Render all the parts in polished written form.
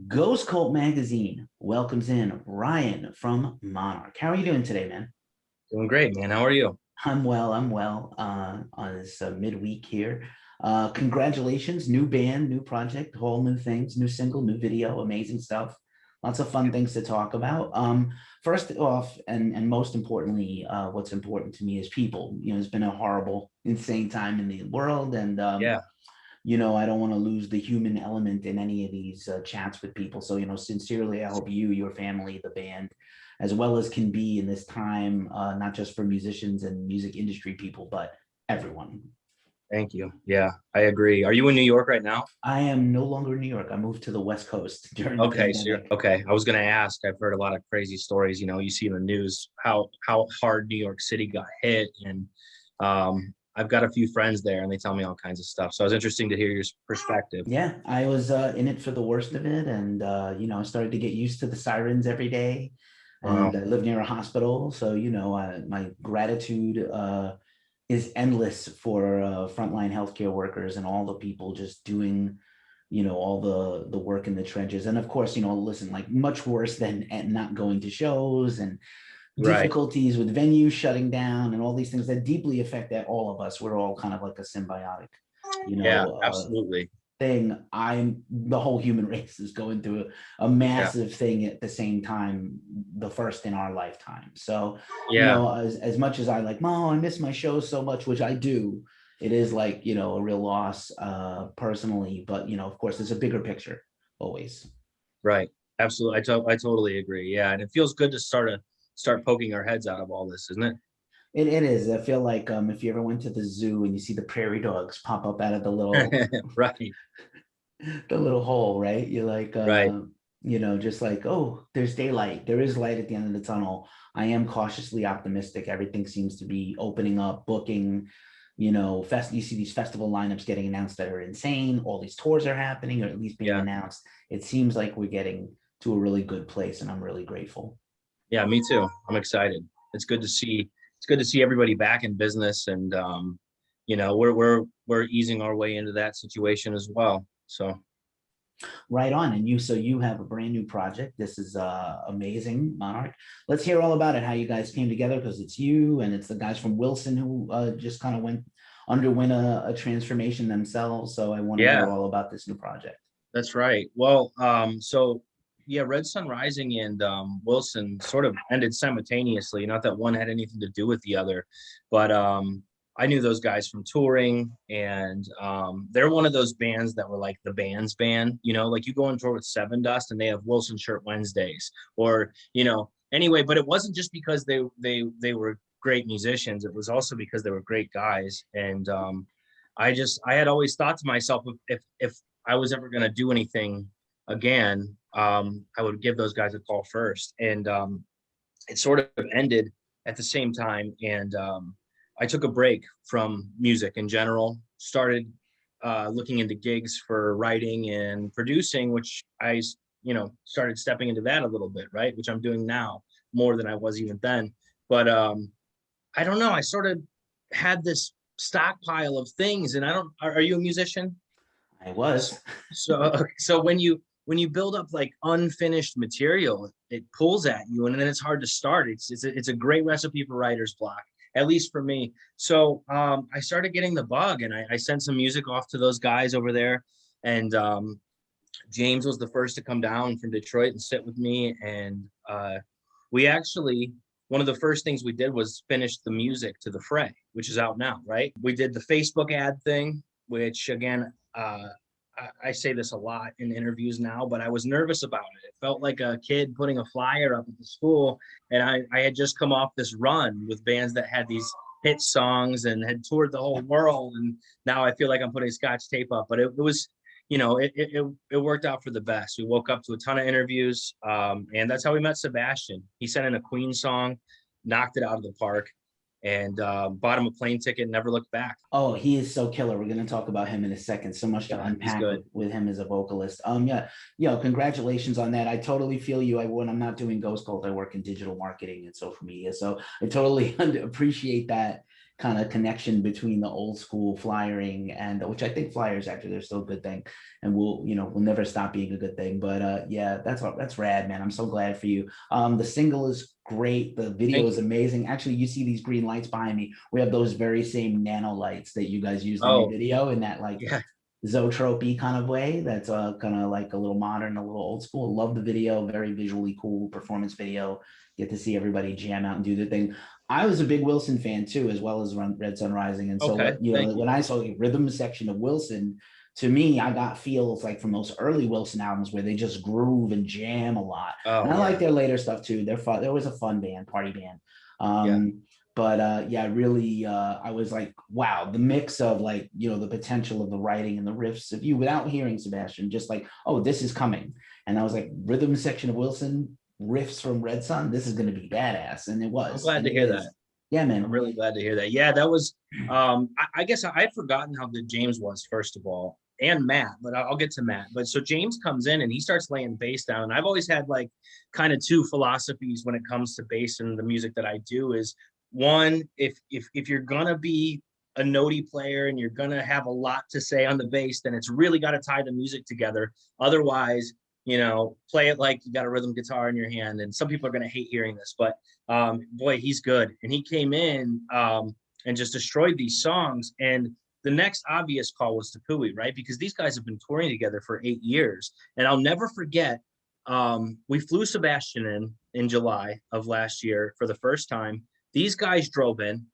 Ghost Cult Magazine welcomes in Ryan from Monarch. How are you doing today, man? Doing great, man. How are you? I'm well. I'm well. On this midweek here. Congratulations, new band, new project, whole new things, new single, new video, amazing stuff. Lots of fun things to talk about. First off, and most importantly, what's important to me is people. It's been a horrible, insane time in the world, and Yeah, I don't want to lose the human element in any of these chats with people. So, sincerely, I hope you, your family, the band, as well as can be in this time, not just for musicians and music industry people, but everyone. thank you. Yeah, I agree. Are you in New York right now? I am no longer in New York. I moved to the West Coast during the Okay, so you're pandemic. okay. I was gonna ask. I've heard a lot of crazy stories. You see in the news how hard New York City got hit, and I've got a few friends there, and they tell me all kinds of stuff. So it was interesting to hear your perspective. Yeah, I was in it for the worst of it. And, I started to get used to the sirens every day. And Wow. I live near a hospital. So, my gratitude is endless for frontline healthcare workers and all the people just doing, all the work in the trenches. And of course, listen, like much worse than not going to shows and Right. difficulties with venues shutting down and all these things that deeply affect that all of us. We're all kind of like a symbiotic, you Yeah, know, uh, absolutely. thing. The whole human race is going through a Yeah. massive thing at the same time, the first in our lifetime. So, Yeah. as much as I like, Mom, I miss my show so much, which I do, it is like, a real loss personally. But, of course, there's a bigger picture always. Right. Absolutely. I totally agree. Yeah, and it feels good to start poking our heads out of all this, isn't it? It is. I feel like if you ever went to the zoo and you see the prairie dogs pop up out of the little Right. the little hole, right? You're like, Right. just like, oh, there's daylight. There is light at the end of the tunnel. I am cautiously optimistic. Everything seems to be opening up, booking, you see these festival lineups getting announced that are insane. All these tours are happening, or at least being Yeah. announced. It seems like we're getting to a really good place, and I'm really grateful. Yeah, me too. I'm excited. It's good to see. It's good to see everybody back in business, and we're easing our way into that situation as well. So Right on. And you have a brand new project. This is amazing, Monarch. Let's hear all about it, how you guys came together, because it's you and it's the guys from Wilson who just kind of underwent a transformation themselves. So I want to hear yeah, all about this new project. that's right. Well, so yeah, Red Sun Rising and Wilson sort of ended simultaneously. Not that one had anything to do with the other, but I knew those guys from touring, and they're one of those bands that were like the band's band. Like you go on tour with Seven Dust, and they have Wilson Shirt Wednesdays, or anyway. But it wasn't just because they were great musicians. It was also because they were great guys, and I had always thought to myself, if I was ever going to do anything again, I would give those guys a call first. And it sort of ended at the same time. And I took a break from music in general, started looking into gigs for writing and producing, which started stepping into that a little bit, right? Which I'm doing now more than I was even then. But I don't know. I sort of had this stockpile of things, and I don't. Are you a musician? I was. So when you build up like unfinished material, it pulls at you, and then it's hard to start. It's a great recipe for writer's block, at least for me. So I started getting the bug, and I sent some music off to those guys over there, and James was the first to come down from Detroit and sit with me, and we actually one of the first things we did was finish the music to The Fray, which is out now, right? We did the Facebook ad thing, which again, I say this a lot in interviews now, but I was nervous about it. It felt like a kid putting a flyer up at the school, and I had just come off this run with bands that had these hit songs and had toured the whole world, and now I feel like I'm putting scotch tape up. But it was, it worked out for the best. We woke up to a ton of interviews, and that's how we met Sebastian. He sent in a Queen song, knocked it out of the park, and bought him a plane ticket, never looked back. Oh, he is so killer. We're going to talk about him in a second. So much to Yeah, he's unpack good. with him as a vocalist. Yeah, congratulations on that. I totally feel you. When I'm not doing Ghost Cult, I work in digital marketing and social media. So I totally appreciate that. kind of connection between the old school flyering and which I think flyers actually they're still a good thing and will never stop being a good thing. But yeah, that's rad, man. I'm so glad for you. The single is great. The video Thank is you. amazing. Actually, you see these green lights behind me. We have those very same nano lights that you guys used in your Oh, video in that like yeah. zoetropy kind of way. That's kind of like a little modern, a little old school. Love the video. Very visually cool performance video. Get to see everybody jam out and do the thing. I was a big Wilson fan too, as well as Red Sun Rising. And so, Okay. Thank when you. I saw the rhythm section of Wilson, to me, I got feels like from those early Wilson albums where they just groove and jam a lot. And Oh, I like yeah. their later stuff too. They're fun. They're always a fun band, party band. Yeah. But yeah, really, I was like, wow, the mix of like, the potential of the writing and the riffs of you without hearing Sebastian, just like, oh, this is coming. And I was like, rhythm section of Wilson, riffs from Red Sun, this is going to be badass. And it I'm was, glad and to it hear that. is. Yeah, I'm man. really glad to hear that. Yeah, that was, I guess I'd forgotten how good James was, first of all, and Matt, but I'll get to Matt. But so James comes in and he starts laying bass down. And I've always had like kind of two philosophies when it comes to bass and the music that I do is one, if you're gonna be a notey player and you're gonna have a lot to say on the bass, then it's really got to tie the music together. Otherwise, play it like you got a rhythm guitar in your hand. And some people are gonna hate hearing this, but boy, he's good. And he came in and just destroyed these songs. And the next obvious call was to Pui, right? Because these guys have been touring together for 8 years. And I'll never forget, we flew Sebastian in July of last year for the first time. These guys drove in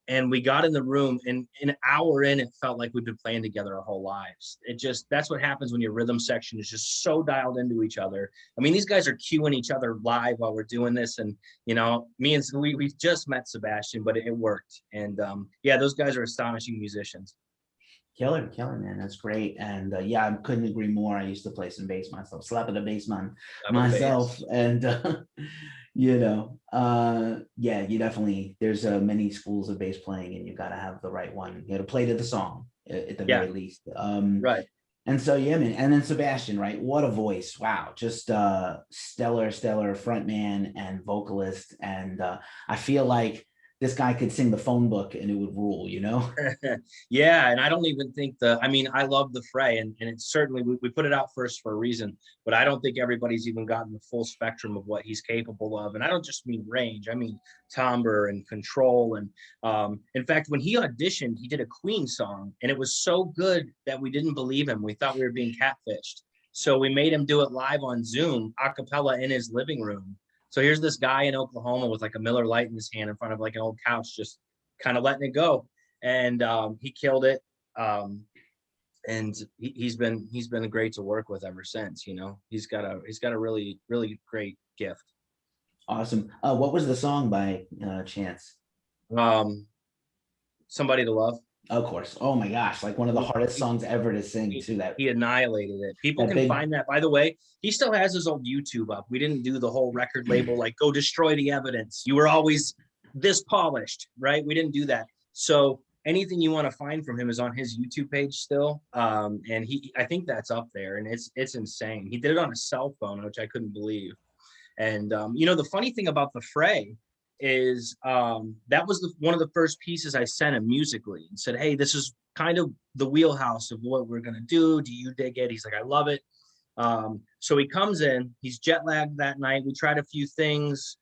and we got in the room, and an hour in, it felt like we've been playing together our whole lives. That's what happens when your rhythm section is just so dialed into each other. I mean, these guys are cueing each other live while we're doing this. And, me and we just met Sebastian, but it worked. And yeah, those guys are astonishing musicians. Killer, man. That's great. And yeah, I couldn't agree more. I used to play some bass myself, slap at a bass man Love the myself. bass. And, yeah, you definitely, there's many schools of bass playing and you got to have the right one. You got to play to the song at the Yeah, very least. right. And so, yeah, man. And then Sebastian, right? What a voice. Wow. Just stellar front man and vocalist. And I feel like this guy could sing the phone book and it would rule. Yeah, and I don't even think I mean, I love the Fray, and it's certainly we put it out first for a reason, but I don't think everybody's even gotten the full spectrum of what he's capable of. And I don't just mean range, I mean timbre and control. And in fact, when he auditioned, he did a Queen song, and it was so good that we didn't believe him. We thought we were being catfished. So we made him do it live on Zoom, a cappella in his living room. So here's this guy in Oklahoma with like a Miller Lite in his hand in front of like an old couch, just kind of letting it go. And he killed it. And he's been great to work with ever since. He's got a really great gift. Awesome. What was the song by chance? Um, Somebody to love. Of course. Oh my gosh, like one of the He, hardest he songs ever to sing he too. That he annihilated it. People that can big find that. By the way, he still has his old YouTube up. We didn't do the whole record label like go destroy the evidence. You were always this polished, right? We didn't do that. So anything you want to find from him is on his YouTube page still. And I think that's up there, and it's insane. He did it on a cell phone, which I couldn't believe. And the funny thing about the Fray is that was one of the first pieces I sent him musically and said, hey, this is kind of the wheelhouse of what we're gonna do. Do you dig it? He's like, I love it. So he comes in, he's jet lagged that night. We tried a few things,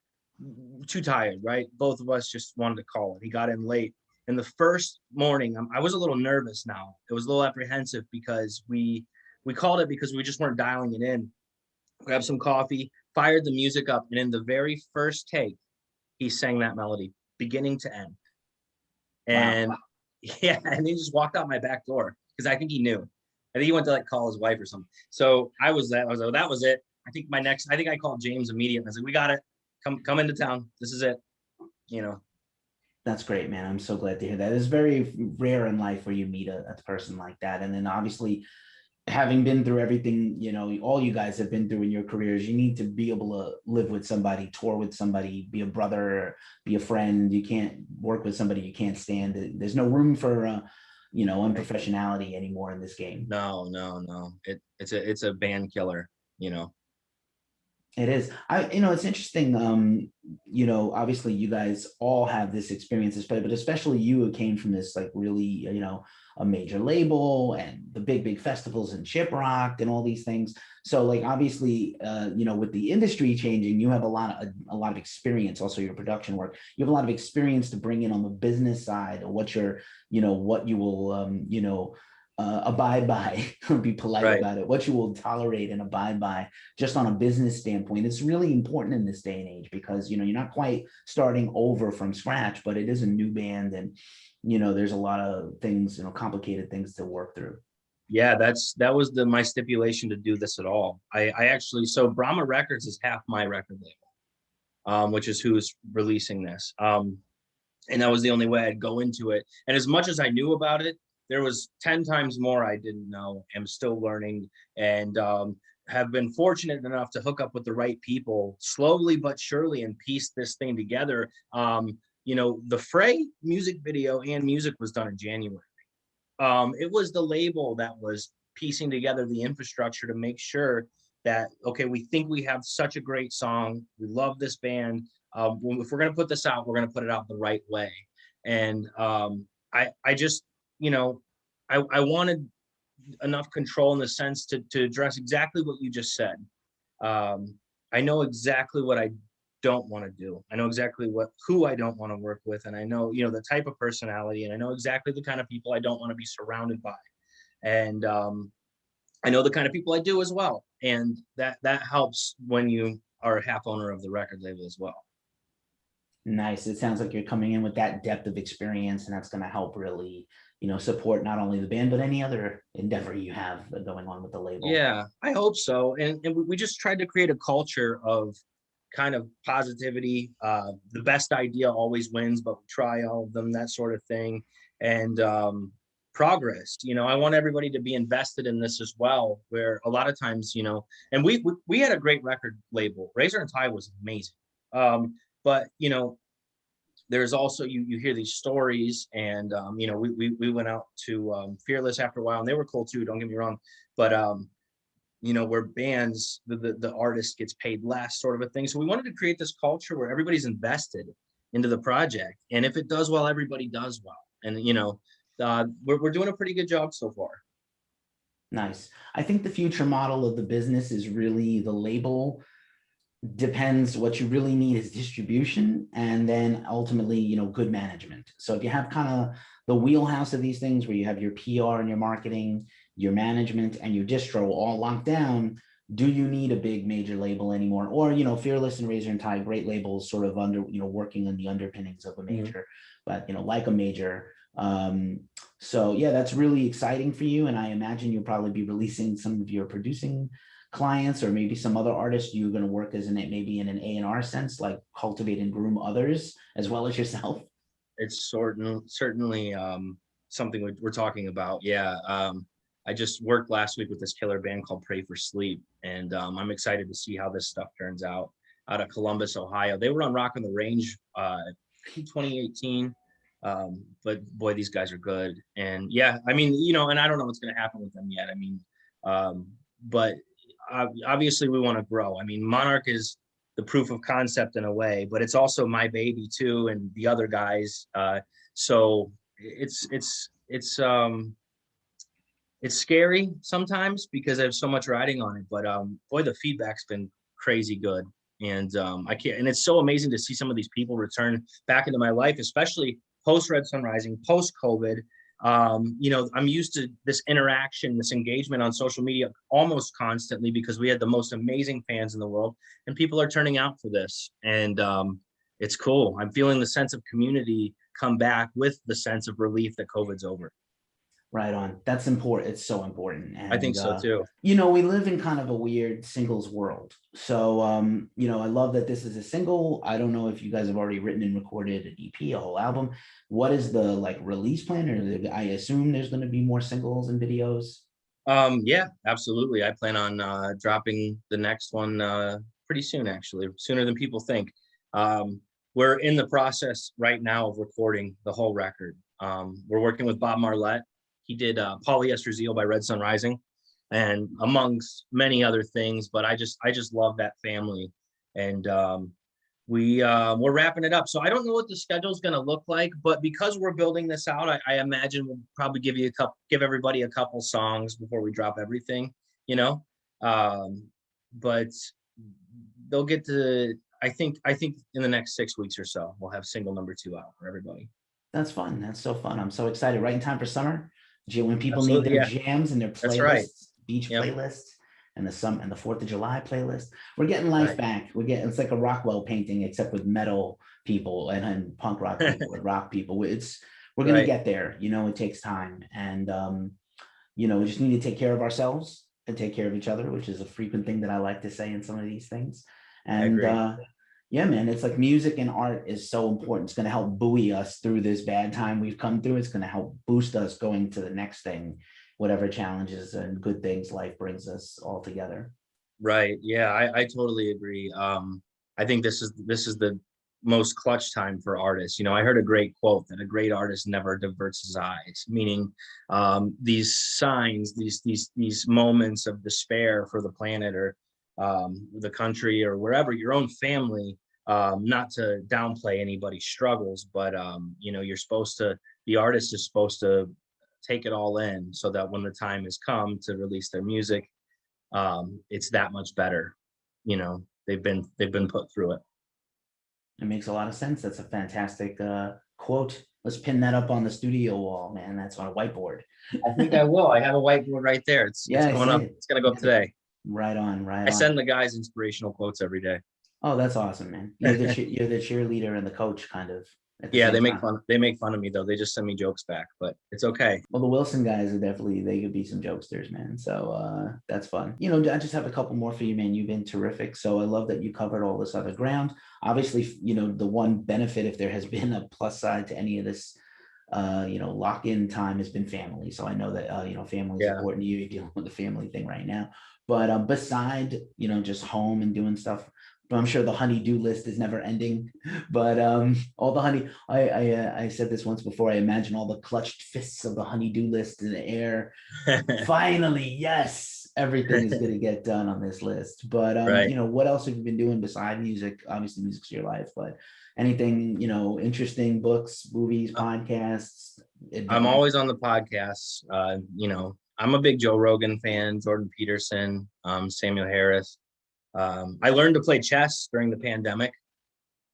too tired, right? Both of us just wanted to call it. He got in late. And the first morning, I was a little nervous now. It was a little apprehensive because we called it because we just weren't dialing it in. Grabbed some coffee, fired the music up, and in the very first take, he sang that melody, beginning to end. wow. And yeah, and he just walked out my back door because I think he knew. I think he went to like call his wife or something. So I was like, that was it. I think I called James immediately. I was like, we got it. Come into town. This is it. You know. That's great, man. I'm so glad to hear that. It's very rare in life where you meet a person like that. And then obviously having been through everything, all you guys have been through in your careers, you need to be able to live with somebody, tour with somebody, be a brother, be a friend. You can't work with somebody you can't stand. There's no room for, unprofessionality anymore in this game. No. It's a band killer. It is. It's interesting. Obviously you guys all have this experience, but especially you who came from this like really, a major label and the big festivals and Shiprock and all these things. So like obviously, with the industry changing, you have a lot of experience. Also, your production work, you have a lot of experience to bring in on the business side, or what you will, abide by, be polite Right. about it, what you will tolerate and abide by just on a business standpoint. It's really important in this day and age because you're not quite starting over from scratch, but it is a new band, and there's a lot of things, complicated things to work through. Yeah, that was my stipulation to do this at all. I actually, so Brahma Records is half my record label, which is who's releasing this. And that was the only way I'd go into it. And as much as I knew about it, there was 10 times more I didn't know. I'm still learning, and have been fortunate enough to hook up with the right people slowly but surely and piece this thing together. The Fray music video and music was done in January. It was the label that was piecing together the infrastructure to make sure that, okay, we think we have such a great song. We love this band. If we're going to put this out, we're going to put it out the right way. And I just, I wanted enough control in the sense to address exactly what you just said. I know exactly what I don't want to do. I know exactly who I don't want to work with, and I know the type of personality, and I know exactly the kind of people I don't want to be surrounded by, and I know the kind of people I do as well, and that helps when you are a half owner of the record label as well. Nice. It sounds like you're coming in with that depth of experience, and that's going to help really, support not only the band but any other endeavor you have going on with the label. Yeah, I hope so. And we just tried to create a culture of kind of positivity. The best idea always wins, but we try all of them, that sort of thing. And progress. I want everybody to be invested in this as well, where a lot of times, and we had a great record label. Razor and Tie was amazing. But there's also you hear these stories, and we went out to Fearless after a while, and they were cool too, don't get me wrong, but where bands, the artist gets paid less, sort of a thing. So we wanted to create this culture where everybody's invested into the project, and if it does well, everybody does well. And we're doing a pretty good job so far. Nice. I think the future model of the business is really the label depends. What you really need is distribution, and then ultimately good management. So if you have kind of the wheelhouse of these things where you have your PR and your marketing, your management, and your distro all locked down, do you need a big major label anymore? Or Fearless and Razor and Tie, great labels, sort of under working on the underpinnings of a major, but like a major. So yeah, that's really exciting for you, and I imagine you'll probably be releasing some of your producing clients, or maybe some other artists you're going to work as maybe in an A&R sense, like cultivate and groom others as well as yourself. It's certainly something we're talking about. Yeah. I just worked last week with this killer band called Pray for Sleep, and I'm excited to see how this stuff turns out of Columbus, Ohio. They were on Rock on the Range in 2018. But boy, these guys are good. And yeah, I mean, and I don't know what's going to happen with them yet. I mean, but obviously we want to grow. I mean, Monarch is the proof of concept in a way, but it's also my baby too, and the other guys. So it's scary sometimes because I have so much riding on it. But boy, the feedback's been crazy good, and I can't. And it's so amazing to see some of these people return back into my life, especially post Red Sun Rising, post COVID. I'm used to this interaction, this engagement on social media almost constantly because we had the most amazing fans in the world, and people are turning out for this. And it's cool. I'm feeling the sense of community come back with the sense of relief that COVID's over. Right on. That's important. It's so important. I think And, so too. we live in kind of a weird singles world. So, I love that this is a single. I don't know if you guys have already written and recorded an EP, a whole album. What is the release plan? Or I assume there's going to be more singles and videos. Yeah, absolutely. I plan on dropping the next one pretty soon, actually, sooner than people think. We're in the process right now of recording the whole record. We're working with Bob Marlette. He did Polyester Zeal by Red Sun Rising. and amongst many other things. But I just love that family, and we're wrapping it up. So I don't know what the schedule is going to look like, but because we're building this out, I imagine we'll probably give everybody a couple songs before we drop everything, you know. But they'll get to. I think in the next 6 weeks or so, we'll have single number 2 out for everybody. That's fun. That's so fun. I'm so excited. Right in time for summer. When people need Absolutely, their yeah, jams and their that's right. playlists, beach Yep, playlists, and the 4th of July playlist. We're getting life right. back. It's like a Rockwell painting, except with metal people and punk rock people and rock people. We're gonna Right, get there. It takes time. And we just need to take care of ourselves and take care of each other, which is a frequent thing that I like to say in some of these things. I And agree. yeah, man, it's like music and art is so important. It's going to help buoy us through this bad time we've come through. It's going to help boost us going to the next thing, whatever challenges and good things life brings us all together. Right. Yeah, I totally agree. I think this is the most clutch time for artists. I heard a great quote that a great artist never diverts his eyes, meaning these signs, these moments of despair for the planet or the country or wherever, your own family. Not to downplay anybody's struggles, but the artist is supposed to take it all in so that when the time has come to release their music, it's that much better. They've been put through it. It makes a lot of sense. That's a fantastic quote. Let's pin that up on the studio wall, man. That's on a whiteboard. I think I will. I have a whiteboard right there. It's Yeah, I going see up. it. It's gonna go up today. Right on, right I on. send the guys inspirational quotes every day. Oh, that's awesome, man. You're the cheerleader and the coach kind of at the Yeah, same time. they make fun of me though. They just send me jokes back, but it's okay. Well, the Wilson guys are definitely, they could be some jokesters, man. So that's fun. I just have a couple more for you, man. You've been terrific. So I love that you covered all this other ground. Obviously, the one benefit, if there has been a plus side to any of this, lock-in time has been family. So I know that family is Yeah. important to you. You're dealing with the family thing right now. But beside, just home and doing stuff, but I'm sure the honey-do list is never ending. But all the honey, I said this once before. I imagine all the clutched fists of the honey-do list in the air. Finally, yes, everything is going to get done on this list. But Right. what else have you been doing beside music? Obviously, music's your life, but anything interesting, books, movies, podcasts, I'm adventure. always on the podcasts. I'm a big Joe Rogan fan, Jordan Peterson, Samuel Harris. I learned to play chess during the pandemic,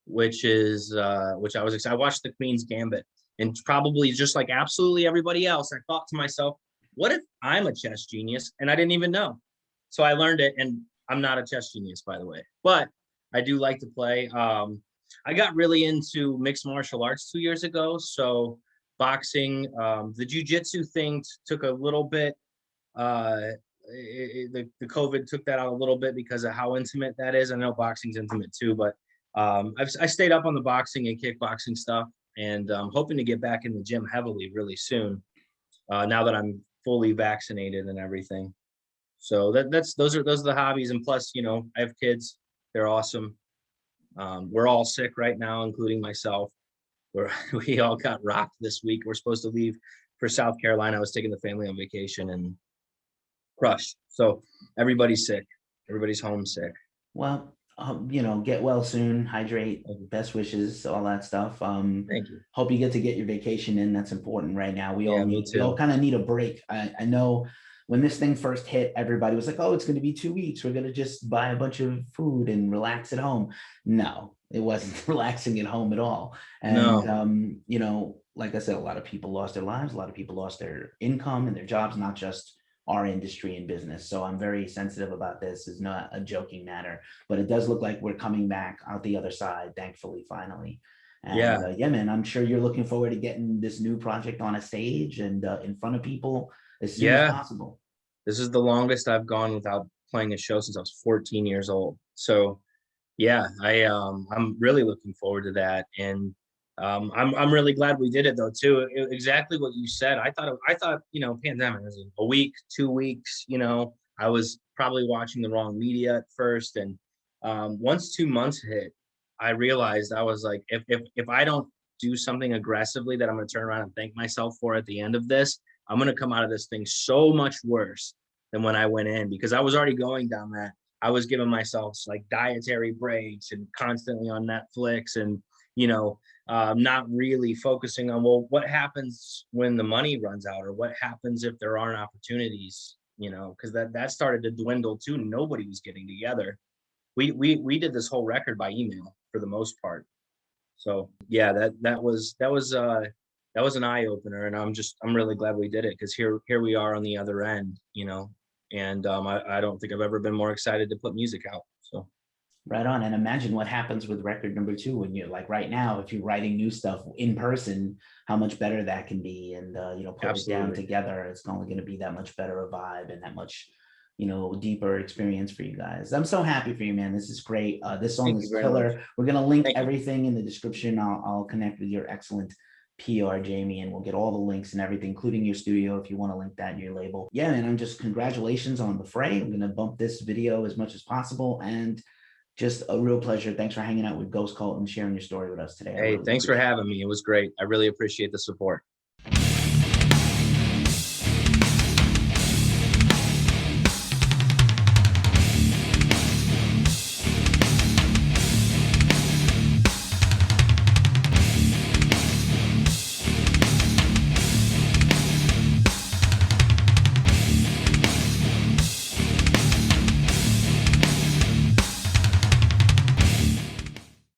which I was excited. I watched the Queen's Gambit, and probably just like absolutely everybody else, I thought to myself, what if I'm a chess genius and I didn't even know? So I learned it, and I'm not a chess genius, by the way, but I do like to play. I got really into mixed martial arts 2 years ago. So boxing, the jujitsu thing took a little bit. The COVID took that out a little bit because of how intimate that is. I know boxing's intimate too, but I stayed up on the boxing and kickboxing stuff, and I'm hoping to get back in the gym heavily really soon. Now that I'm fully vaccinated and everything. So those are the hobbies, and plus, I have kids. They're awesome. We're all sick right now, including myself. We all got rocked this week. We're supposed to leave for South Carolina. I was taking the family on vacation and crushed. So everybody's sick. Everybody's homesick. Well, get well soon, hydrate, best wishes, all that stuff. Thank you. Hope you get your vacation in. That's important right now. Yeah, me We all too. kind of need a break. I know when this thing first hit, everybody was like, oh, it's going to be 2 weeks. We're going to just buy a bunch of food and relax at home. No, it wasn't relaxing at home at all. And, No. like I said, a lot of people lost their lives. A lot of people lost their income and their jobs, not just our industry and business. So I'm very sensitive about this. It's not a joking matter, but it does look like we're coming back out the other side, thankfully, finally. And Yeah. yeah, man, I'm sure you're looking forward to getting this new project on a stage and in front of people as soon as Yeah. possible. This is the longest I've gone without playing a show since I was 14 years old. So yeah, I'm really looking forward to that. And I'm really glad we did it though too. Exactly what you said. I thought pandemic was a week, 2 weeks. I was probably watching the wrong media at first, and once 2 months hit, I realized I was like, if I don't do something aggressively that I'm going to turn around and thank myself for at the end of this, I'm going to come out of this thing so much worse than when I went in, because I was already going down that. I was giving myself like dietary breaks and constantly on Netflix, and you know, not really focusing on, well, what happens when the money runs out, or what happens if there aren't opportunities, you know, because that started to dwindle too. Nobody was getting together. We did this whole record by email for the most part. So yeah, that was an eye opener, and I'm really glad we did it, because here we are on the other end, you know, and I don't think I've ever been more excited to put music out. So Right on. And imagine what happens with record number two when you're like right now, if you're writing new stuff in person, how much better that can be. And, putting it down absolutely, together, it's only going to be that much better a vibe and that much, deeper experience for you guys. I'm so happy for you, man. This is great. This song thank you is very much. killer. We're going to link Thank you. everything in the description. I'll connect with your excellent PR, Jamie, and we'll get all the links and everything, including your studio, if you want to link that in your label. Yeah, man, I'm just congratulations on the fray. I'm going to bump this video as much as possible. And just a real pleasure. Thanks for hanging out with Ghost Cult and sharing your story with us today. I Hey, really thanks for appreciate it. having me. It was great. I really appreciate the support.